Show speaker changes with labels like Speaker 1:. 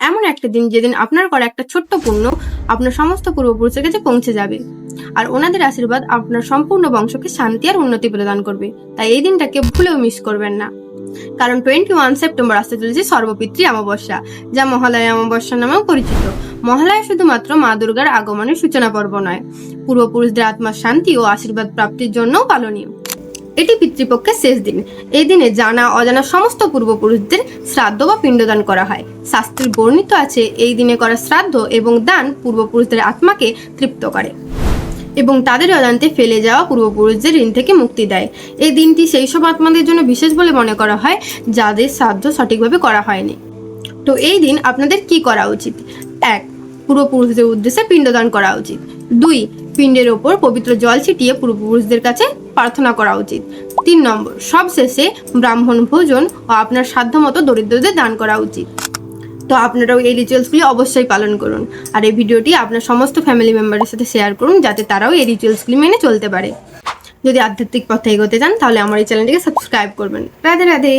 Speaker 1: এমন একটা দিন যেদিন আপনার করা একটা ছোট্ট পুণ্য আপনার সমস্ত পূর্বপুরুষের কাছে পৌঁছে যাবে, আর ওনাদের আশীর্বাদ আপনার সম্পূর্ণ বংশকে শান্তি আর উন্নতি প্রদান করবে। তাই এই দিনটাকে ভুলেও মিস করবেন না, কারণ 21 সেপ্টেম্বর আসতে চলেছে সর্বপিতৃ অমাবস্যা, যা মহালয়া অমাবস্যা নামেও পরিচিত। মহালয়া শুধুমাত্র মা দুর্গার আগমনের সূচনা পর্ব নয়, পূর্বপুরুষদের আত্মার শান্তি ও আশীর্বাদ প্রাপ্তির জন্যও পালনীয়। এটি পিতৃপক্ষের শেষ দিন। এই দিনে জানা অজানা সমস্ত পূর্বপুরুষদের শ্রাদ্ধ বা পিণ্ডদান করা হয়। শাস্ত্রে বর্ণিত আছে, এই দিনে করা শ্রাদ্ধ এবং দান পূর্বপুরুষদের আত্মাকে তৃপ্ত করে এবং তাদের অজান্তে ফেলে যাওয়া পূর্বপুরুষদের ঋণ থেকে মুক্তি দেয়। এই দিনটি সেই সব আত্মাদের জন্য বিশেষ বলে মনে করা হয় যাদের শ্রাদ্ধ সঠিকভাবে করা হয়নি। তো এই দিন আপনাদের কি করা উচিত? 1. পূর্বপুরুষদের উদ্দেশ্যে পিণ্ডদান করা উচিত। 2. পিণ্ডের ওপর পবিত্র জল ছিটিয়ে পূর্বপুরুষদের কাছে প্রার্থনা করা উচিত। 3 নম্বর, সবশেষে ব্রাহ্মণ ভোজন ও আপনার সাধ্যমতো দরিদ্রদের দান করা উচিত। তো আপনারাও এই রিচুয়ালসগুলি অবশ্যই পালন করুন, আর এই ভিডিওটি আপনার সমস্ত ফ্যামিলি মেম্বারের সাথে শেয়ার করুন যাতে তারাও এই রিচুয়ালসগুলি মেনে চলতে পারে। যদি আধ্যাত্মিক পথে এগোতে চান তাহলে আমার এই চ্যানেলটিকে সাবস্ক্রাইব করবেন। রাধে রাধে।